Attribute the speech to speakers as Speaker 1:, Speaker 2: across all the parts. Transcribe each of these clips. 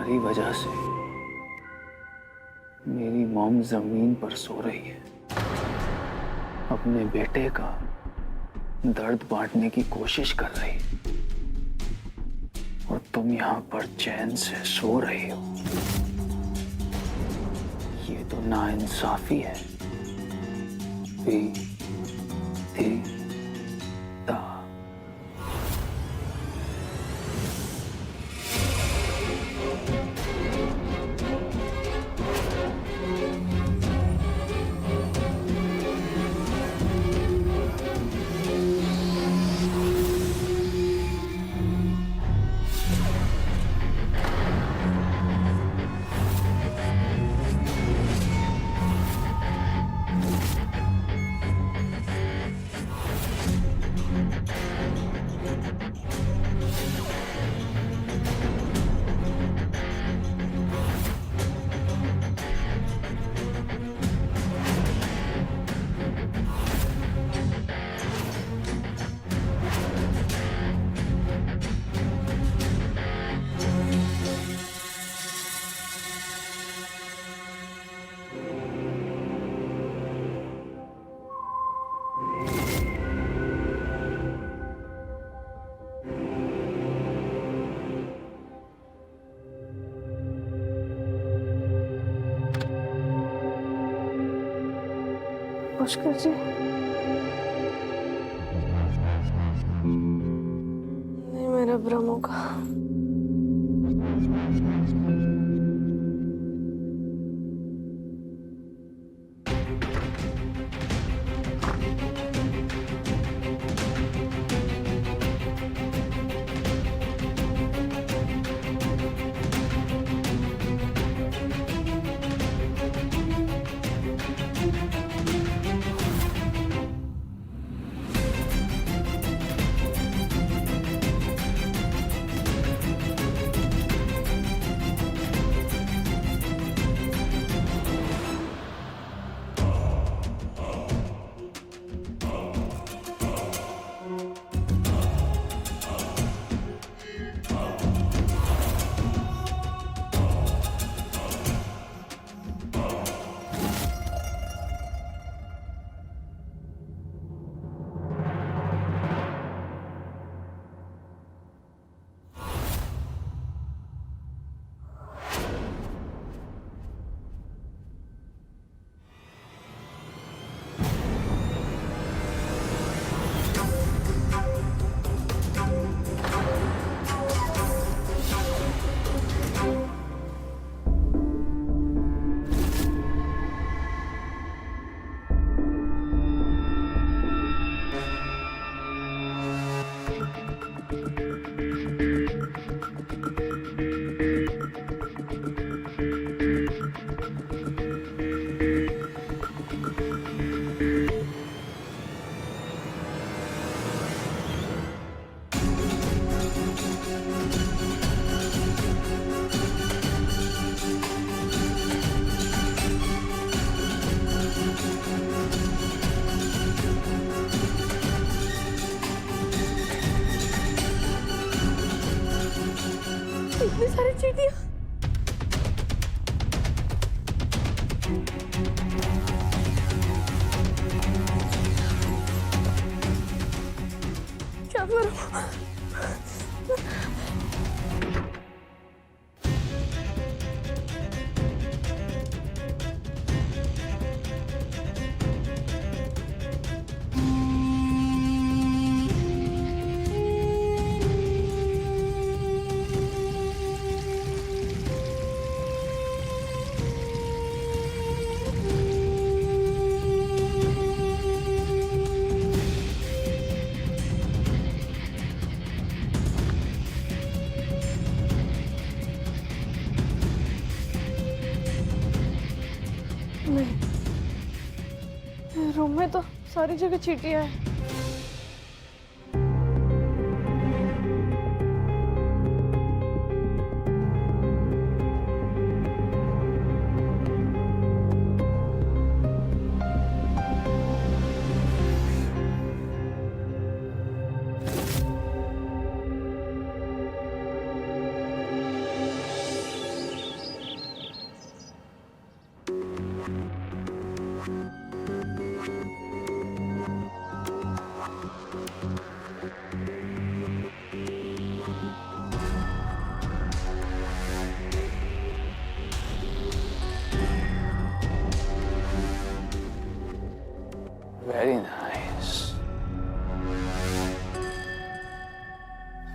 Speaker 1: तुम्हारी वजह से मेरी मॉम जमीन पर सो रही है, अपने बेटे का दर्द बांटने की कोशिश कर रही है, और तुम यहां पर चैन से सो रही हो। ये तो नाइंसाफी है। पी थी ता।
Speaker 2: पुष्कर जी, नहीं मेरा भ्रम होगा। इतनी सारी चीटियां। क्या करूं? नहीं, रूम में तो सारी जगह चींटियां हैं।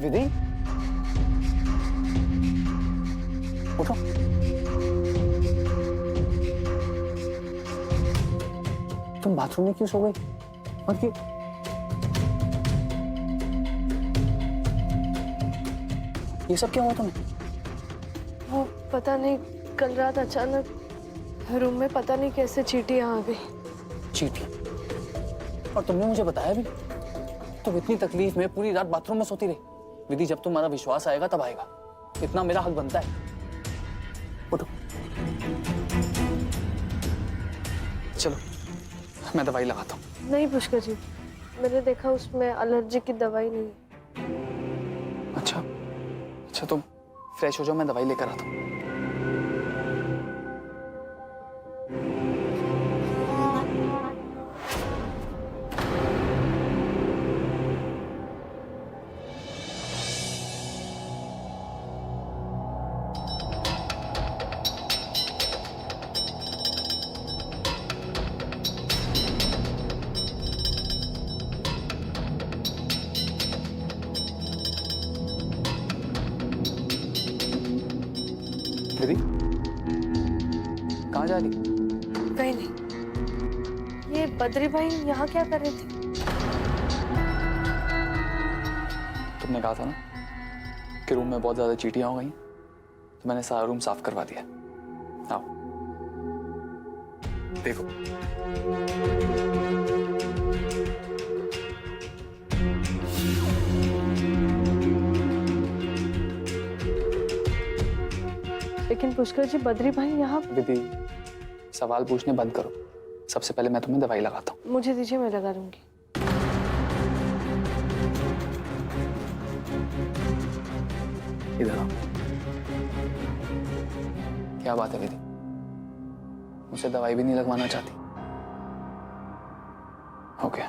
Speaker 1: विधि, उठो। तुम बाथरूम में क्यों सो गई? और क्यों? ये सब क्या हुआ तुम्हें?
Speaker 2: वो पता नहीं, कल रात अचानक रूम में पता नहीं कैसे चींटियां आ गई।
Speaker 1: चींटी? और तुमने मुझे बताया भी? तुम इतनी तकलीफ में पूरी रात बाथरूम में सोती रही। विधि, जब तुम्हारा विश्वास आएगा तब आएगा। इतना मेरा हक बनता है। उठो। चलो, मैं दवाई लगाता हूँ।
Speaker 2: नहीं पुष्कर जी, मैंने देखा उसमें एलर्जी की दवाई नहीं है।
Speaker 1: अच्छा, तुम फ्रेश हो जाओ, मैं दवाई लेकर आता हूँ। विधि, कहाँ जा रही?
Speaker 2: कहीं नहीं। ये बद्री भाई यहाँ क्या कर रहे थे?
Speaker 1: तुमने कहा था ना कि रूम में बहुत ज्यादा चींटियां हो गई, तो मैंने सारा रूम साफ करवा दिया। आओ, देखो।
Speaker 2: लेकिन पुष्कर जी, बद्री भाई यहाँ।
Speaker 1: विधि, सवाल पूछने बंद करो। सबसे पहले मैं तुम्हें दवाई लगाता हूँ।
Speaker 2: मुझे दीजिए, मैं लगा लूंगी।
Speaker 1: इधर आओ। क्या बात है विधि, मुझसे दवाई भी नहीं लगवाना चाहती? ओके,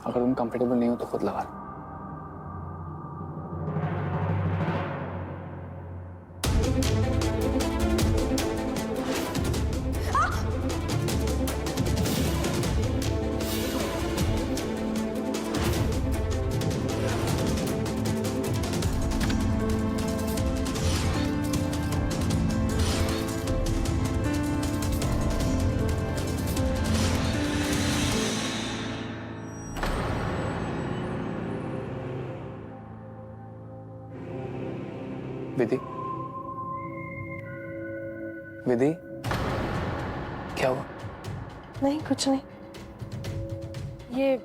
Speaker 1: अगर तुम कंफर्टेबल नहीं हो तो खुद लगा लो। विधि, विधि, क्या हुआ?
Speaker 2: नहीं, कुछ नहीं। ये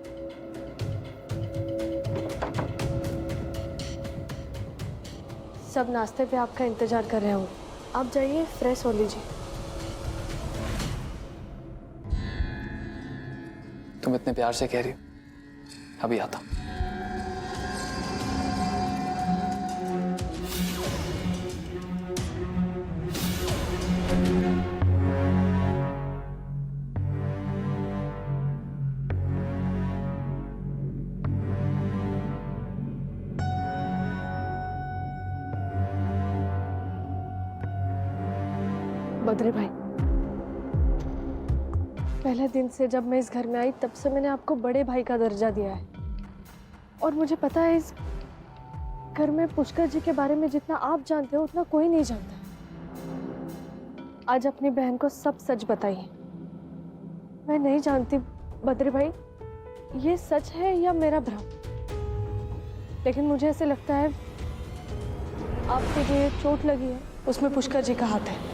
Speaker 2: सब नाश्ते पे आपका इंतजार कर रहे होंगे। आप जाइए, फ्रेश हो लीजिए।
Speaker 1: तुम इतने प्यार से कह रही हो, अभी आता।
Speaker 2: बद्री भाई, पहले दिन से जब मैं इस घर में आई तब से मैंने आपको बड़े भाई का दर्जा दिया है। और मुझे पता है इस घर में पुष्कर जी के बारे में जितना आप जानते हो उतना कोई नहीं जानता। आज अपनी बहन को सब सच बताइए। मैं नहीं जानती बद्री भाई, ये सच है या मेरा भ्रम, लेकिन मुझे ऐसे लगता है आपको जो चोट लगी है उसमें पुष्कर जी का हाथ है।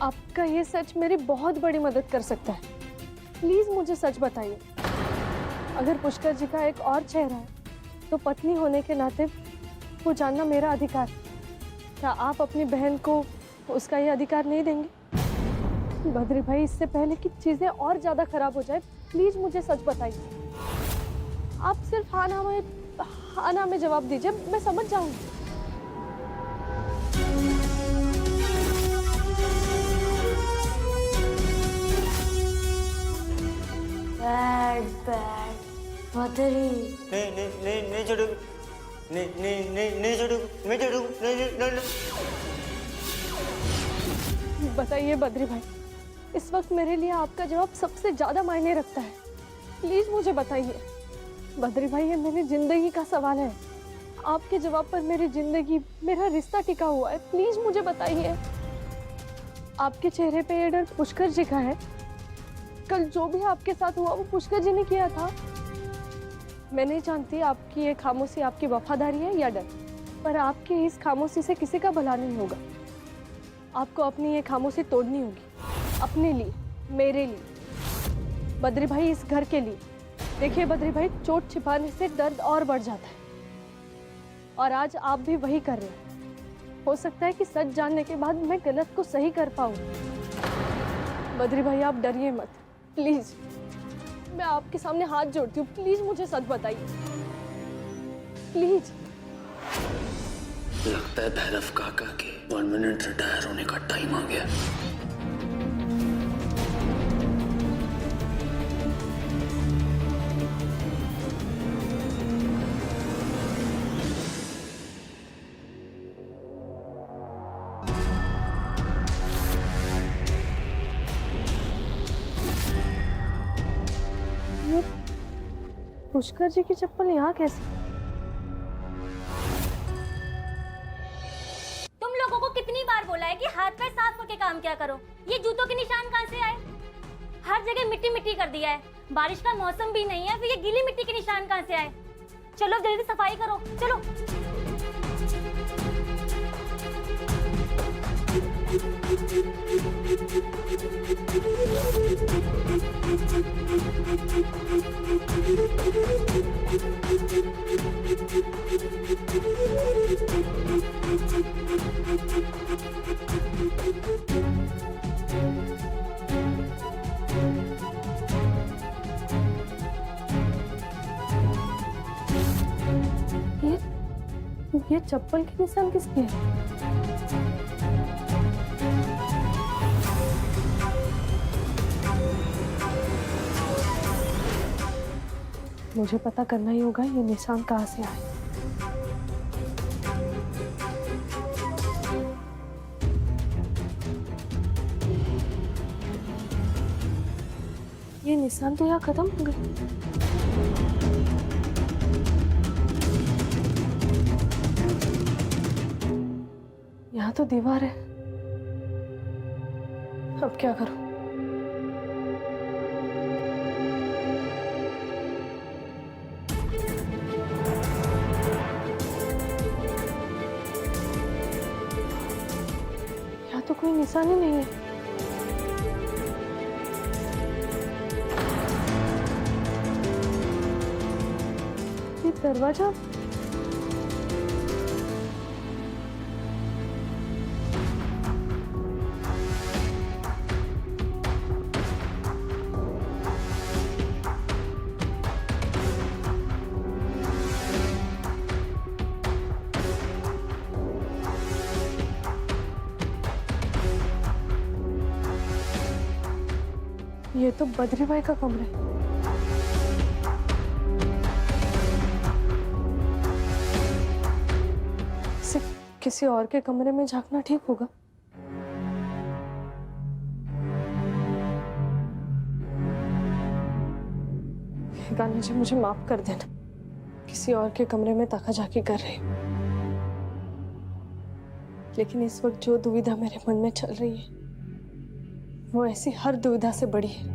Speaker 2: आपका ये सच मेरी बहुत बड़ी मदद कर सकता है। प्लीज मुझे सच बताइए। अगर पुष्कर जी का एक और चेहरा है तो पत्नी होने के नाते वो जानना मेरा अधिकार है। क्या आप अपनी बहन को उसका ये अधिकार नहीं देंगे? बद्री भाई, इससे पहले कि चीजें और ज्यादा खराब हो जाए, प्लीज मुझे सच बताइए। आप सिर्फ हाँ ना में जवाब दीजिए, मैं समझ जाऊंगी। बैड बद्री।
Speaker 3: नहीं छोड़ो, नहीं छोड़ो, मैं छोड़ू, नहीं।
Speaker 2: बताइए बद्री भाई, इस वक्त मेरे लिए आपका जवाब सबसे ज्यादा मायने रखता है। प्लीज मुझे बताइए। बद्री भाई, ये मेरी जिंदगी का सवाल है। आपके जवाब पर मेरी जिंदगी, मेरा रिश्ता टिका हुआ है। प्लीज मुझे बताइए। आपके चेहरे पे ये डर पुष्कर जी का है? कल जो भी आपके साथ हुआ वो पुष्कर जी ने किया था। मैं नहीं जानती आपकी ये खामोशी आपकी वफादारी है या डर, पर आपकी इस खामोशी से किसी का भला नहीं होगा। आपको अपनी ये खामोशी तोड़नी होगी, अपने लिए, मेरे लिए, बद्री भाई, इस घर के लिए। देखिए बद्री भाई, चोट छिपाने से दर्द और बढ़ जाता है, और आज आप भी वही कर रहे हैं। हो सकता है कि सच जानने के बाद मैं गलत को सही कर पाऊं। बद्री भाई, आप डरिए मत, प्लीज। मैं आपके सामने हाथ जोड़ती हूँ, प्लीज मुझे सच बताइए, प्लीज।
Speaker 1: लगता है भैरव काका के परमानेंट रिटायर होने का टाइम आ गया।
Speaker 2: पुष्कर जी की चप्पल यहाँ कैसे?
Speaker 4: तुम लोगों को कितनी बार बोला है कि हाथ पैर साफ करके काम किया करो। ये जूतों के निशान कहाँ से आए? हर जगह मिट्टी मिट्टी कर दिया है। बारिश का मौसम भी नहीं है, फिर ये गीली मिट्टी के निशान कहाँ से आए? चलो जल्दी सफाई करो, चलो।
Speaker 2: ये चप्पल के निशान किसके हैं? मुझे पता करना ही होगा ये निशान कहाँ से आए। ये निशान तो यहाँ खत्म हो गए। यहाँ तो दीवार है, अब क्या करूं? यहाँ तो कोई निशान ही नहीं है। ये दरवाजा, ये तो बद्री भाई का कमरा है। इसे किसी और के कमरे में झांकना ठीक होगा? गानी जी, मुझे माफ कर देना, किसी और के कमरे में ताका-झाकी कर रही हूँ। लेकिन इस वक्त जो दुविधा मेरे मन में चल रही है वो ऐसी हर दुविधा से बड़ी है।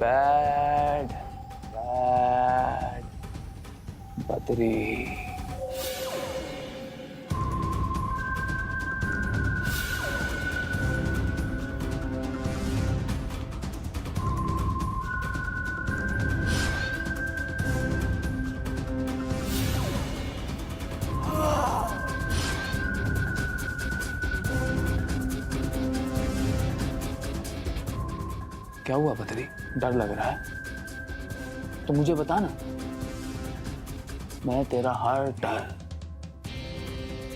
Speaker 1: Bad bad Badri. क्या हुआ बद्री? डर लग रहा है तो मुझे बता ना, मैं तेरा हर डर,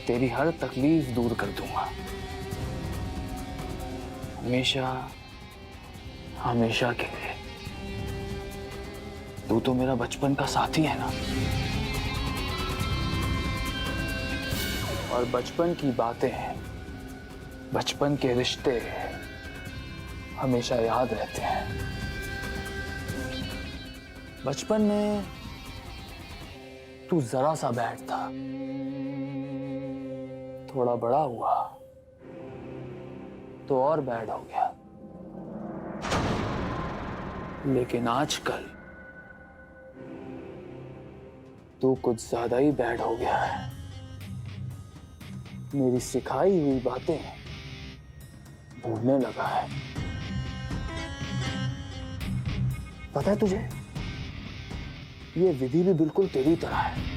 Speaker 1: तेरी हर तकलीफ दूर कर दूंगा। हमेशा हमेशा के लिए। तू तो मेरा बचपन का साथी है ना, और बचपन की बातें, बचपन के रिश्ते हमेशा याद रहते हैं। बचपन में तू जरा सा बैड था, थोड़ा बड़ा हुआ तो और बैड हो गया, लेकिन आजकल तू कुछ ज्यादा ही बैड हो गया है। मेरी सिखाई हुई बातें भूलने लगा है। पता है तुझे, ये विधि भी बिल्कुल तेरी तरह है।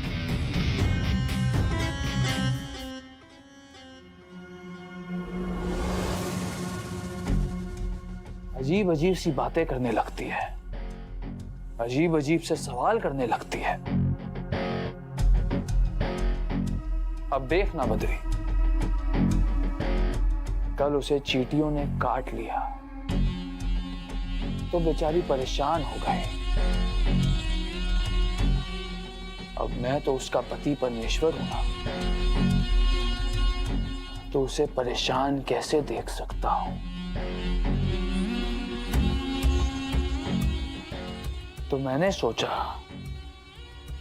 Speaker 1: अजीब अजीब सी बातें करने लगती है, अजीब अजीब से सवाल करने लगती है। अब देखना बद्री, कल उसे चींटियों ने काट लिया तो बेचारी परेशान हो गई। अब मैं तो उसका पति परमेश्वर हूं ना, तो उसे परेशान कैसे देख सकता हूं। तो मैंने सोचा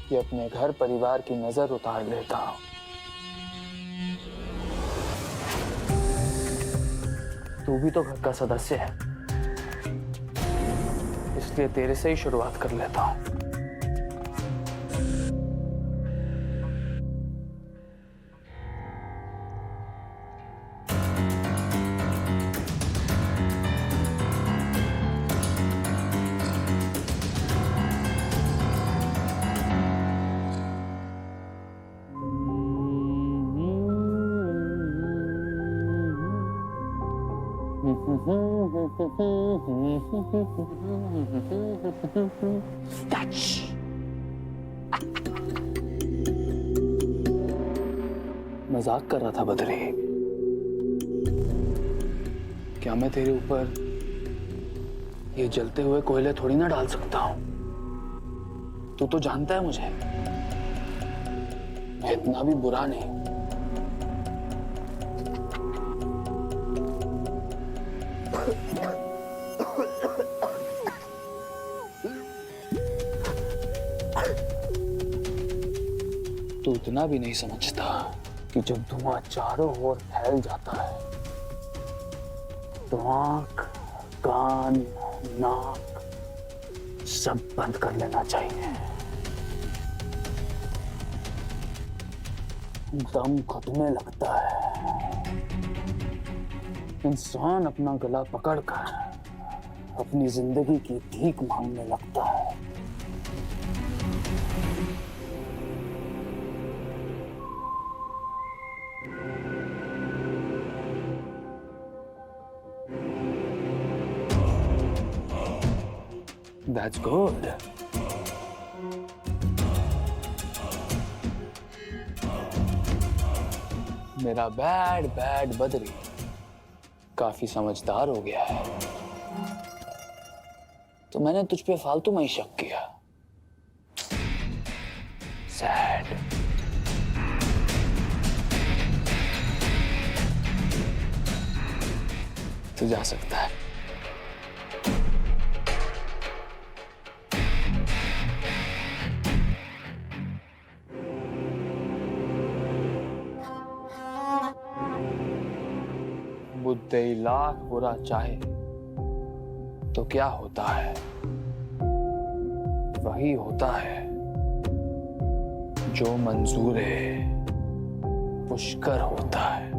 Speaker 1: कि अपने घर परिवार की नजर उतार लेता हूं। तू भी तो घर का सदस्य है, इसलिए तेरे से ही शुरुआत कर लेता हूं। मजाक कर रहा था बदरी। क्या मैं तेरे ऊपर ये जलते हुए कोयले थोड़ी ना डाल सकता हूं। तू तो जानता है मुझे, मैं इतना भी बुरा नहीं। तू इतना भी नहीं समझता कि जब धुआं चारों ओर फैल जाता है तो आंख, कान, नाक सब बंद कर लेना चाहिए। दम घुटने लगता है, इंसान अपना गला पकड़कर अपनी जिंदगी की भीख मांगने लगता है। That's good. मेरा बैड बैड बदरी काफी समझदार हो गया है, तो मैंने तुझ पे फालतू में ही शक किया। सैड। तू जा सकता है। बुद्धे लाख बुरा चाहे तो क्या होता है, वही होता है जो मंजूर है, पुष्कर होता है।